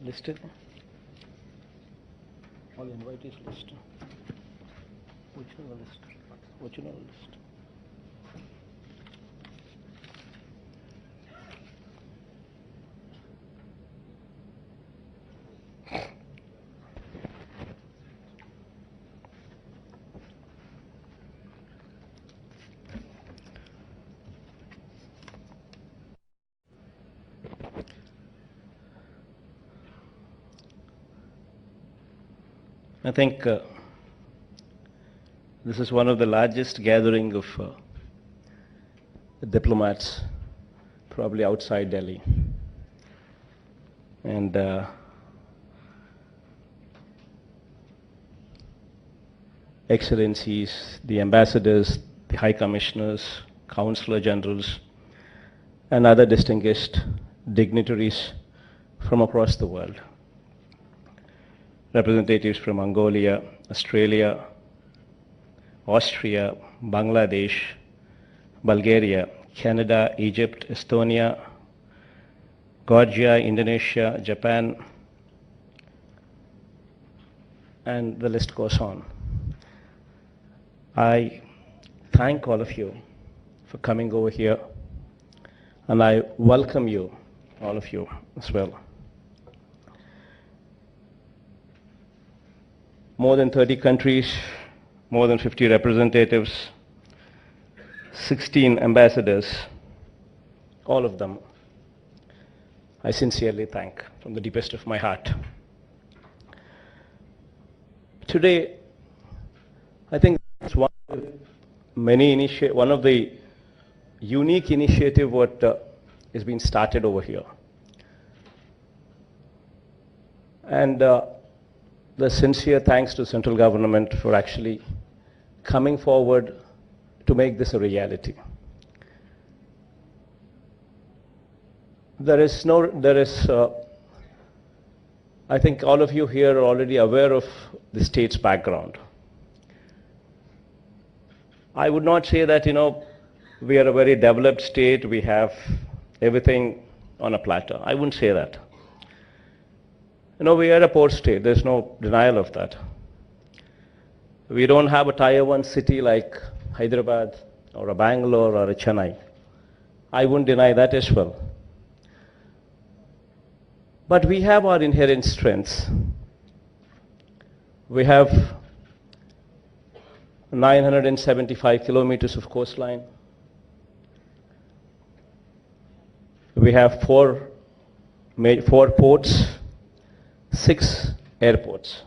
listed. All invitees list. Which one list? Which one list? I think this is one of the largest gathering of diplomats, probably outside Delhi. And excellencies, the ambassadors, the high commissioners, consular generals, and other distinguished dignitaries from across the world. Representatives from Mongolia, Australia, Austria, Bangladesh, Bulgaria, Canada, Egypt, Estonia, Georgia, Indonesia, Japan, and the list goes on. I thank all of you for coming over here, and I welcome you, all of you, as well. More than 30 countries, more than 50 representatives, 16 ambassadors, all of them, I sincerely thank from the deepest of my heart. Today, I think it's one of the unique initiative what is being started over here. And the sincere thanks to central government for actually coming forward to make this a reality. I think all of you here are already aware of the state's background. I would not say that, we are a very developed state, we have everything on a platter. I wouldn't say that. We are a port state, there's no denial of that. We don't have a tier 1 city like Hyderabad or a Bangalore or a Chennai. I wouldn't deny that as well. But we have our inherent strengths. We have 975 kilometers of coastline. We have four ports, 6 airports.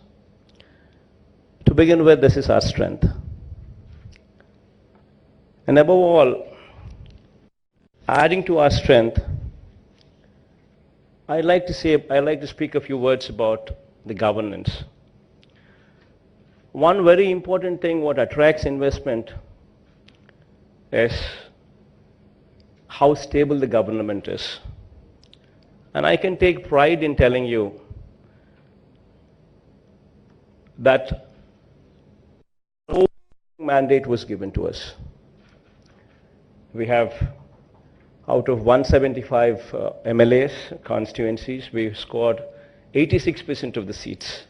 To begin with, this is our strength. And above all, adding to our strength, I'd like to speak a few words about the governance. One very important thing what attracts investment is how stable the government is. And I can take pride in telling you that no mandate was given to us. We have, out of 175 MLAs, constituencies, we've scored 86% of the seats,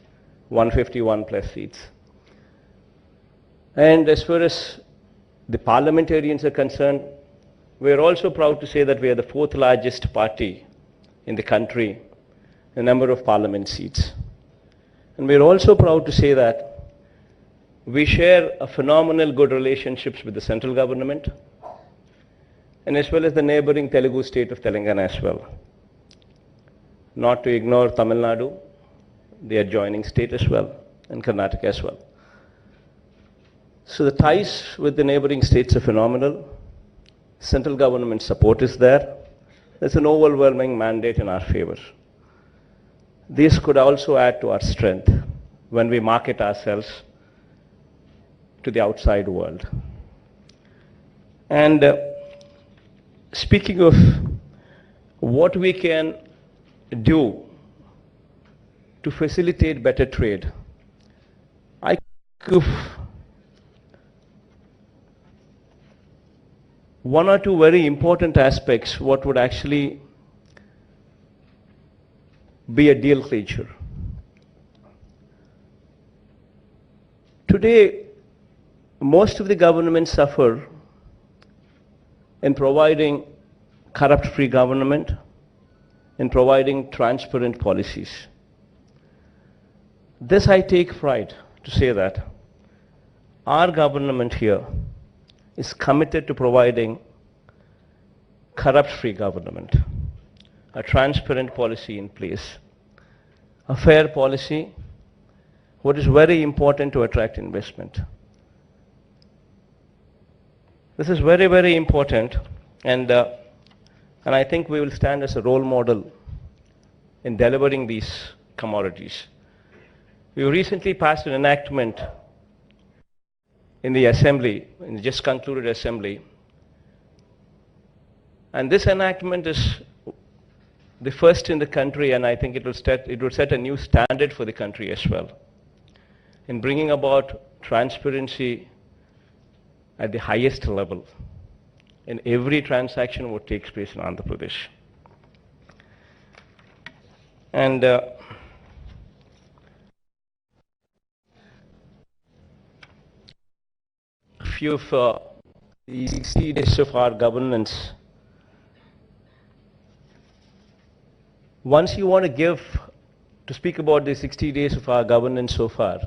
151 plus seats. And as far as the parliamentarians are concerned, we're also proud to say that we are the 4th largest party in the country in number of parliament seats. And we're also proud to say that we share a phenomenal good relationships with the central government and as well as the neighboring Telugu state of Telangana as well. Not to ignore Tamil Nadu, the adjoining state as well, and Karnataka as well. So the ties with the neighboring states are phenomenal. Central government support is there. There's an overwhelming mandate in our favor. This could also add to our strength when we market ourselves to the outside world. And speaking of what we can do to facilitate better trade, I think of one or two very important aspects what would actually be a deal clincher. Today, most of the governments suffer in providing corrupt-free government, in providing transparent policies. This I take pride to say that our government here is committed to providing corrupt-free government, a transparent policy in place, a fair policy, what is very important to attract investment. This is very, very important, and I think we will stand as a role model in delivering these commodities. We recently passed an enactment in the Assembly, in the just concluded Assembly, and this enactment is the first in the country, and I think it will set a new standard for the country as well in bringing about transparency at the highest level in every transaction what takes place in Andhra Pradesh. And a few of the 60 days of our governance. Once you want to speak about the 60 days of our governance so far,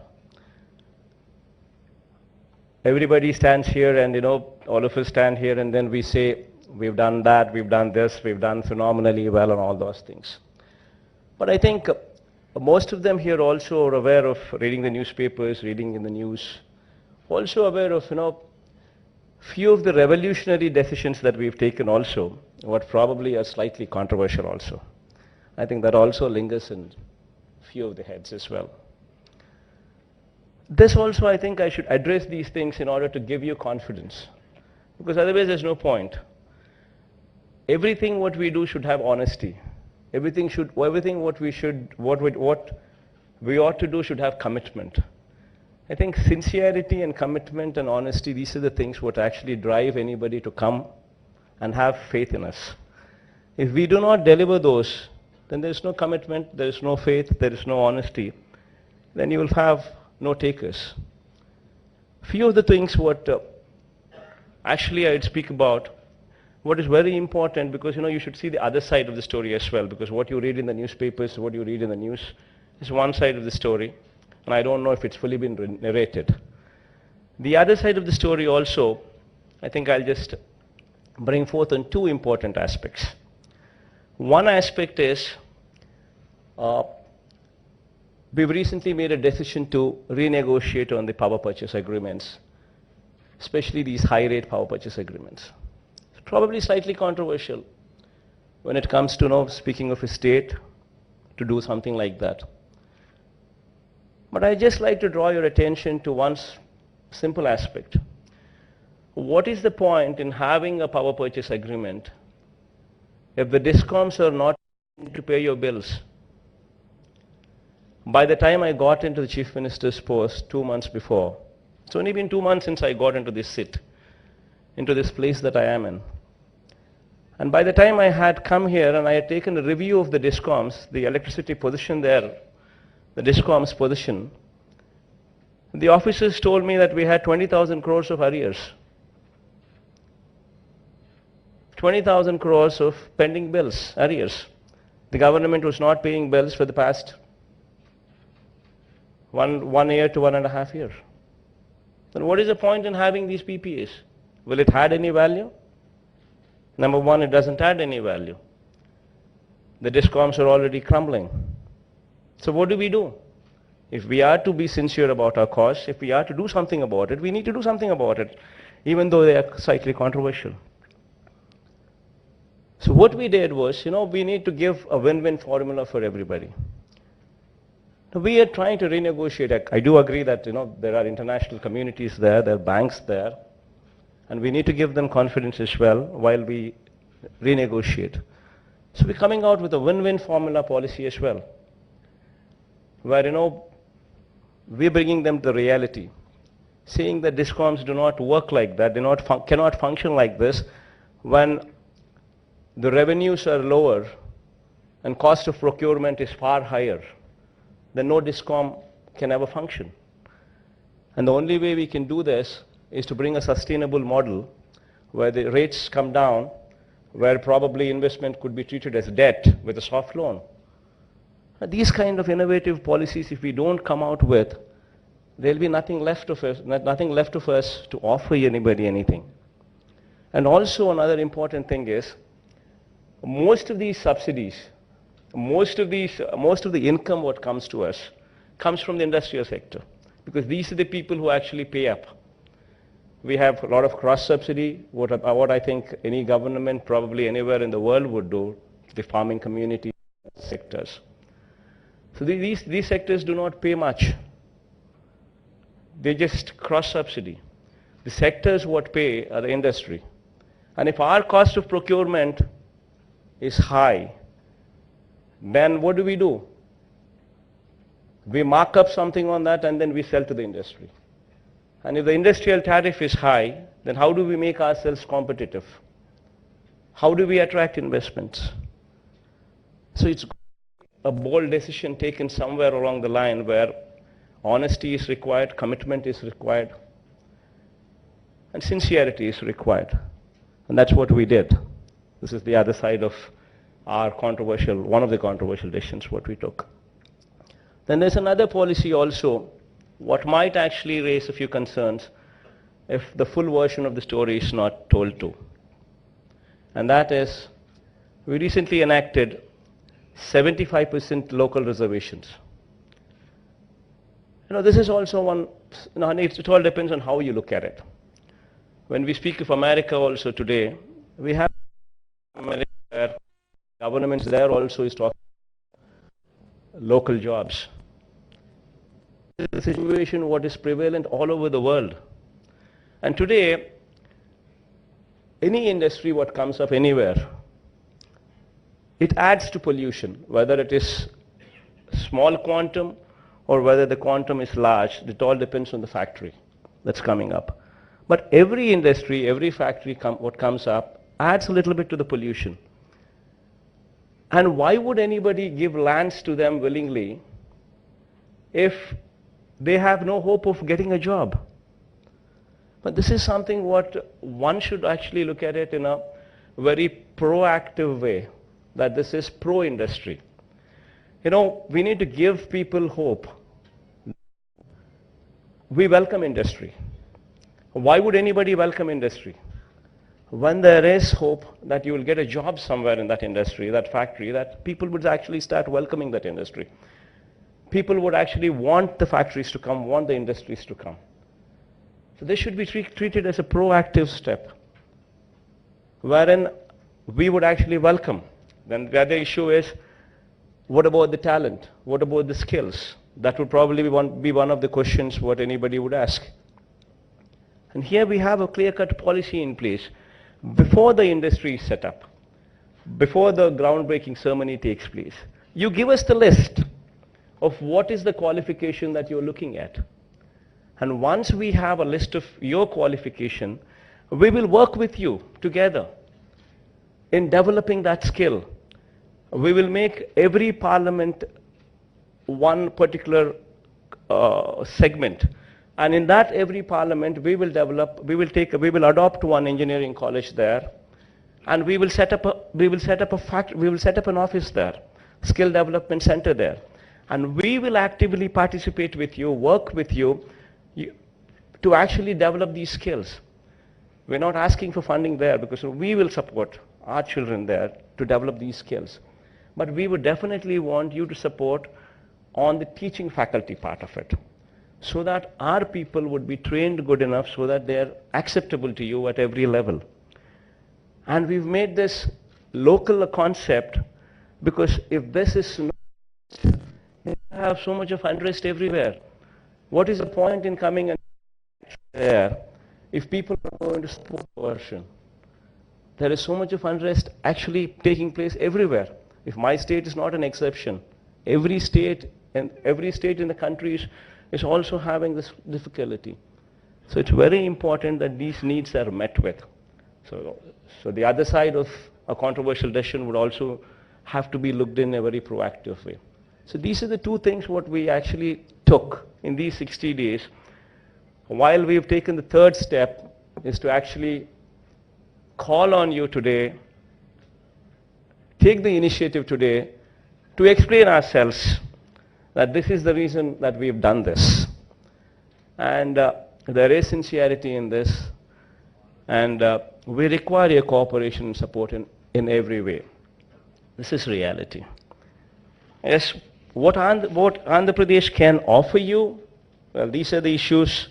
everybody stands here and, all of us stand here and then we say, we've done that, we've done this, we've done phenomenally well and all those things. But I think most of them here also are aware of reading the newspapers, reading in the news, also aware of, few of the revolutionary decisions that we've taken also, what probably are slightly controversial also. I think that also lingers in few of the heads as well. This also, I think I should address these things in order to give you confidence, because otherwise there's no point. Everything what we do should have honesty. Everything what we ought to do should have commitment. I think sincerity and commitment and honesty, these are the things what actually drive anybody to come and have faith in us. If we do not deliver those, then there is no commitment, there is no faith, there is no honesty. Then you will have no takers. Few of the things what actually I'd speak about, what is very important, because you should see the other side of the story as well, because what you read in the newspapers, what you read in the news is one side of the story, and I don't know if it's fully been narrated. The other side of the story also, I think I'll just bring forth on two important aspects. One aspect is, we've recently made a decision to renegotiate on the power purchase agreements, especially these high-rate power purchase agreements. It's probably slightly controversial when it comes to speaking of a state to do something like that. But I'd just like to draw your attention to one simple aspect. What is the point in having a power purchase agreement if the DISCOMs are not to pay your bills? By the time I got into the Chief Minister's post 2 months before, it's only been 2 months since I got into this seat, into this place that I am in. And by the time I had come here and I had taken a review of the DISCOMs, the electricity position there, the DISCOMs position, the officers told me that we had 20,000 crores of arrears. 20,000 crores of pending bills, arrears. The government was not paying bills for the past one year to 1.5 years. Then what is the point in having these PPAs? Will it add any value? Number one, it doesn't add any value. The DISCOMs are already crumbling. So what do we do? If we are to be sincere about our cause, if we are to do something about it, we need to do something about it, even though they are slightly controversial. So what we did was, we need to give a win-win formula for everybody. Now we are trying to renegotiate. I do agree that, there are international communities there are banks there, and we need to give them confidence as well while we renegotiate. So we're coming out with a win-win formula policy as well, where, we're bringing them to the reality, saying that DISCOMs do not work like that, cannot function like this when the revenues are lower and cost of procurement is far higher, then no discom can ever function. And the only way we can do this is to bring a sustainable model where the rates come down, where probably investment could be treated as debt with a soft loan. These kind of innovative policies, if we don't come out with, there'll be nothing left of us to offer anybody anything. And also another important thing is, most of these subsidies, most of the income what comes to us comes from the industrial sector, because these are the people who actually pay up. We have a lot of cross-subsidy, what I think any government probably anywhere in the world would do to the farming community sectors. So these sectors do not pay much. They just cross-subsidy. The sectors what pay are the industry. And if our cost of procurement is high, then what do? We mark up something on that and then we sell to the industry. And if the industrial tariff is high, then how do we make ourselves competitive? How do we attract investments? So it's a bold decision taken somewhere along the line where honesty is required, commitment is required, and sincerity is required. And that's what we did. This is the other side of our one of the controversial decisions what we took. Then there's another policy also, what might actually raise a few concerns if the full version of the story is not told to. And that is, we recently enacted 75% local reservations. This is also one, it all depends on how you look at it. When we speak of America also today, we have America where governments there also is talking local jobs. This is a situation what is prevalent all over the world. And today, any industry what comes up anywhere, it adds to pollution, whether it is small quantum or whether the quantum is large. It all depends on the factory that's coming up. But every industry, every factory what comes up adds a little bit to the pollution. And why would anybody give lands to them willingly if they have no hope of getting a job? But this is something what one should actually look at it in a very proactive way, that this is pro-industry. We need to give people hope. We welcome industry. Why would anybody welcome industry? When there is hope that you will get a job somewhere in that industry, that factory, that people would actually start welcoming that industry. People would actually want the factories to come, want the industries to come. So this should be treated as a proactive step, wherein we would actually welcome. Then the other issue is, what about the talent? What about the skills? That would probably be one of the questions what anybody would ask. And here we have a clear-cut policy in place. Before the industry is set up, before the groundbreaking ceremony takes place, you give us the list of what is the qualification that you're looking at. And once we have a list of your qualification, we will work with you together in developing that skill. We will make every parliament one particular segment. And in that every parliament, we will adopt one engineering college there, and we will set up an office there, skill development center there, and we will actively participate with you, work with you, to actually develop these skills. We're not asking for funding there because we will support our children there to develop these skills, but we would definitely want you to support on the teaching faculty part of it, so that our people would be trained good enough so that they're acceptable to you at every level. And we've made this local concept because if this is not, you have so much of unrest everywhere. What is the point in coming and there if people are going to support coercion? There is so much of unrest actually taking place everywhere. If my state is not an exception, every state in the country is also having this difficulty. So it's very important that these needs are met with. So the other side of a controversial decision would also have to be looked in a very proactive way. So these are the two things what we actually took in these 60 days. While we've taken the third step is to actually call on you today, take the initiative today to explain ourselves that this is the reason that we've done this. And there is sincerity in this, and we require your cooperation and support in every way. This is reality. Yes, what Andhra Pradesh can offer you, well, these are the issues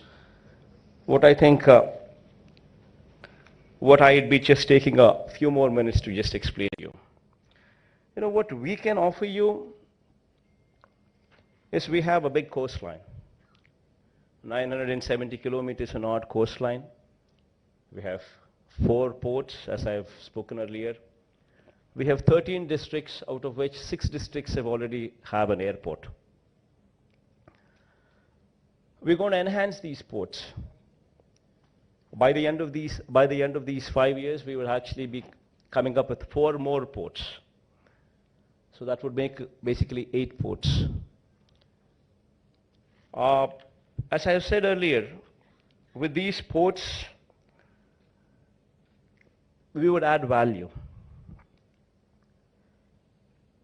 what I think, what I'd be just taking a few more minutes to just explain to you. You know, what we can offer you is we have a big coastline, 970 kilometers an odd coastline. We have 4 ports, as I've spoken earlier. We have 13 districts, out of which 6 districts already have an airport. We're going to enhance these ports. By the end of these 5 years, we will actually be coming up with 4 more ports. So that would make basically 8 ports. As I have said earlier, with these ports, we would add value.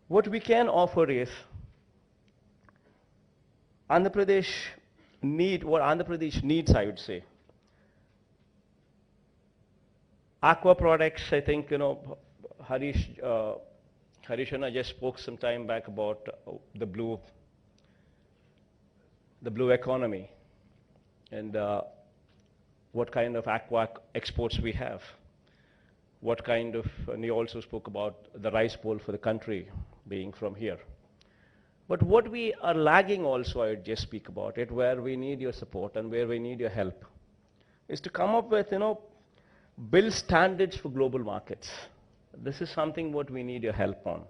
What we can offer is what Andhra Pradesh needs, I would say. Aqua products, I think, Harish Anna just spoke some time back about the blue economy and what kind of aqua exports we have. What kind of, and he also spoke about the rice bowl for the country being from here. But what we are lagging also, I would just speak about it, where we need your support and where we need your help, is to come up with, build standards for global markets. This is something what we need your help on.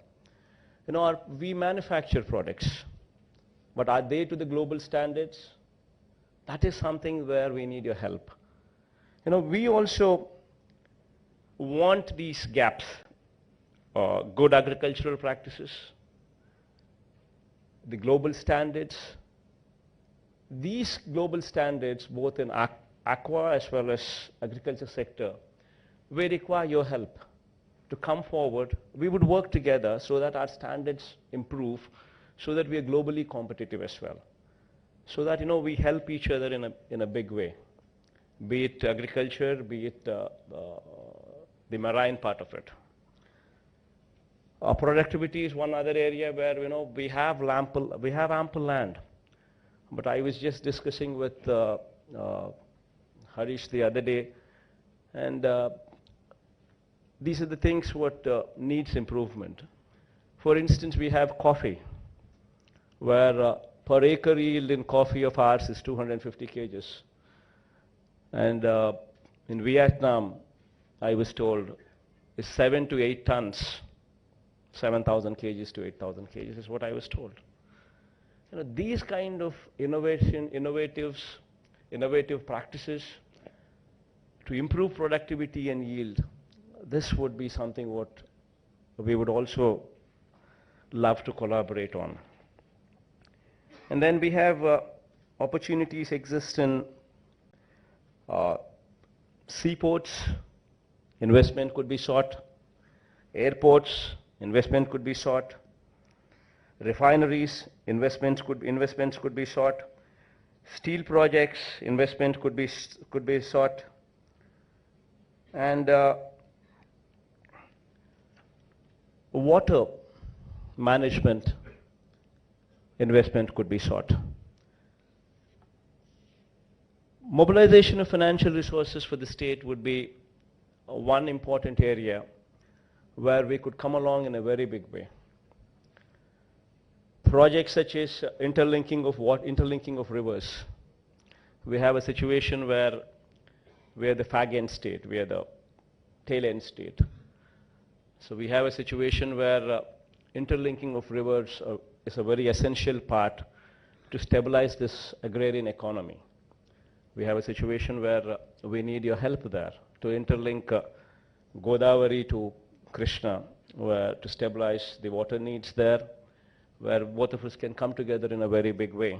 We manufacture products, but are they to the global standards? That is something where we need your help. We also want these gaps, good agricultural practices, the global standards. These global standards, both in aqua as well as agriculture sector, we require your help to come forward. We would work together so that our standards improve, so that we are globally competitive as well. So that, we help each other in a big way, be it agriculture, be it the marine part of it. Productivity is one other area where, we have ample land. But I was just discussing with Harish the other day, and these are the things what needs improvement. For instance, we have coffee, where per acre yield in coffee of ours is 250 kgs. And in Vietnam, I was told, is 7 to 8 tons, 7,000 kgs to 8,000 kgs is what I was told. These kind of innovative practices to improve productivity and yield, this would be something what we would also love to collaborate on. And then we have opportunities exist in seaports, investment could be sought, airports, investment could be sought, refineries, investments could be sought, steel projects, investment could be sought, and water management investment could be sought. Mobilization of financial resources for the state would be one important area where we could come along in a very big way. Projects such as interlinking of rivers. We have a situation where we are the fag end state, we are the tail end state. So we have a situation where interlinking of rivers is a very essential part to stabilize this agrarian economy. We have a situation where we need your help there to interlink Godavari to Krishna, where to stabilize the water needs there, where both of us can come together in a very big way.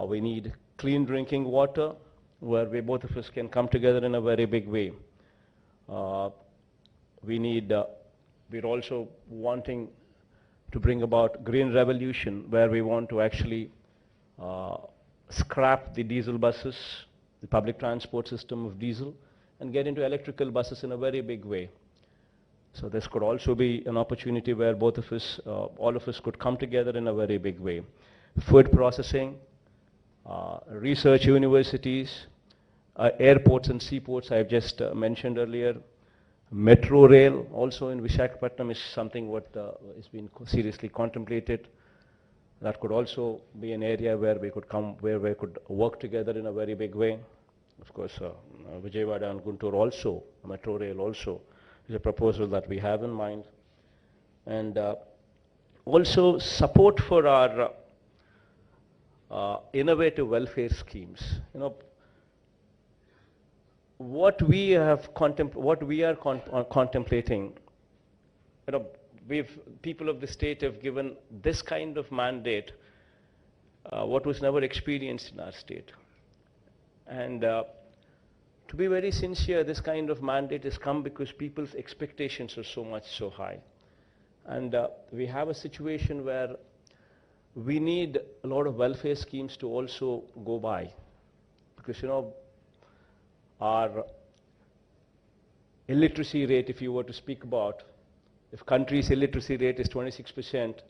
We need clean drinking water, where both of us can come together in a very big way. We're also wanting to bring about green revolution, where we want to actually scrap the diesel buses, the public transport system of diesel, and get into electrical buses in a very big way. So this could also be an opportunity where both of us, all of us could come together in a very big way. Food processing, research universities, airports and seaports I've just mentioned earlier. Metro rail also in Visakhapatnam is something what is being seriously contemplated. That could also be an area where we could work together in a very big way. Of course, Vijayawada and Guntur also, metro rail also, is a proposal that we have in mind. And also support for our innovative welfare schemes. You know, what we are contemplating, you know, people of the state have given this kind of mandate, what was never experienced in our state. And to be very sincere, this kind of mandate has come because people's expectations are so high. And we have a situation where we need a lot of welfare schemes to also go by. Because, you know, our illiteracy rate, if you were to speak about, if country's illiteracy rate is 26%,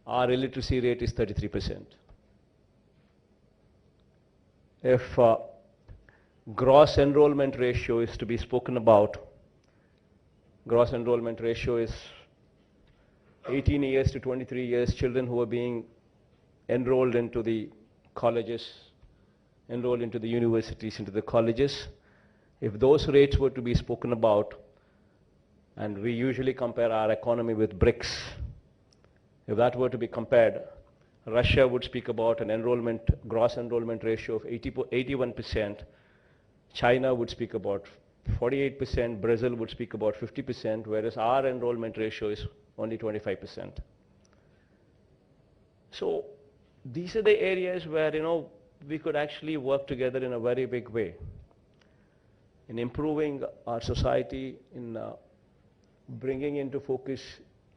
our illiteracy rate is 33%. If gross enrollment ratio is to be spoken about, gross enrollment ratio is 18 years to 23 years, children who are being enrolled into the colleges, enrolled into the universities, into the colleges. If those rates were to be spoken about, and we usually compare our economy with BRICS, if that were to be compared, Russia would speak about an gross enrollment ratio of 81%, China would speak about 48%, Brazil would speak about 50%, whereas our enrollment ratio is only 25%. So these are the areas where, you know, we could actually work together in a very big way in improving our society, in bringing into focus,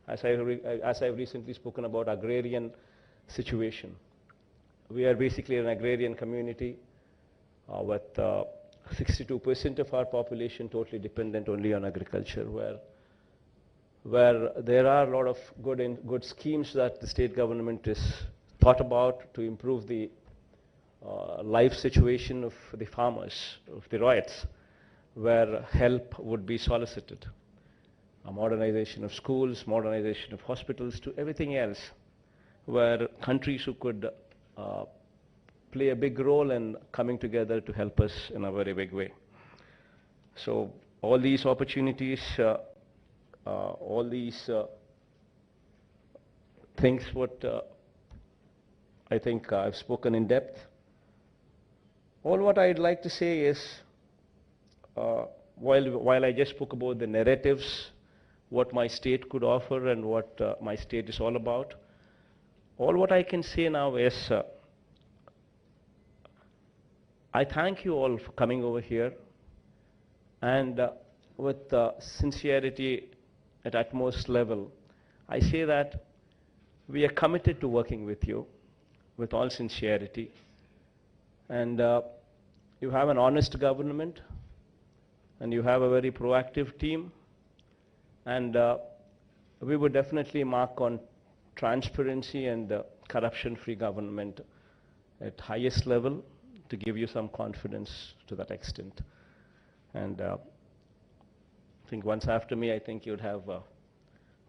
as I've recently spoken about, agrarian situation. We are basically an agrarian community with 62% of our population totally dependent only on agriculture, where there are a lot of good schemes that the state government has thought about to improve the life situation of the farmers, of the ryots, where help would be solicited. A modernization of schools, modernization of hospitals, to everything else, where countries who could play a big role in coming together to help us in a very big way. So all these opportunities, all these things what I think I've spoken in depth. All what I'd like to say is, while I just spoke about the narratives, what my state could offer and what my state is all about, all what I can say now is, I thank you all for coming over here, and with sincerity at utmost level, I say that we are committed to working with you with all sincerity, and you have an honest government, and you have a very proactive team, and we would definitely mark on transparency and corruption-free government at highest level to give you some confidence to that extent. And I think once after me, I think you'd have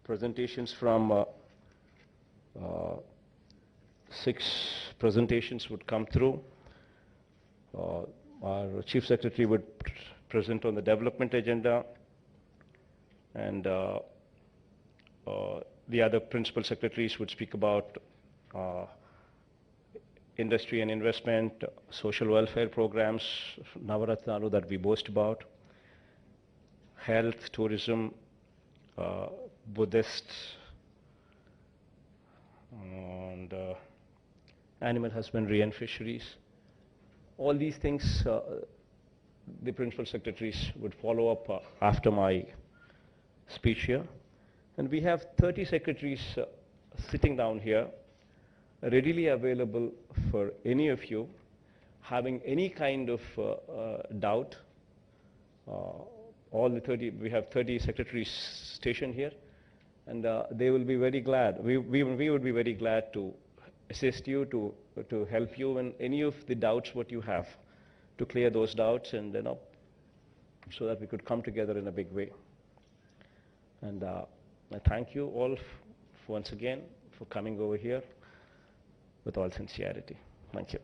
presentations from 6 presentations would come through. Our Chief Secretary would present on the development agenda, and the other principal secretaries would speak about industry and investment, social welfare programs, Navaratnalu that we boast about, health, tourism, Buddhist, and animal husbandry and fisheries. All these things the principal secretaries would follow up after my speech here. And we have 30 secretaries sitting down here, readily available for any of you having any kind of doubt. All the 30, we have 30 secretaries stationed here, and they will be very glad. We would be very glad to assist you, to help you in any of the doubts what you have, to clear those doubts, and so that we could come together in a big way. And I thank you all once again for coming over here with all sincerity. Thank you.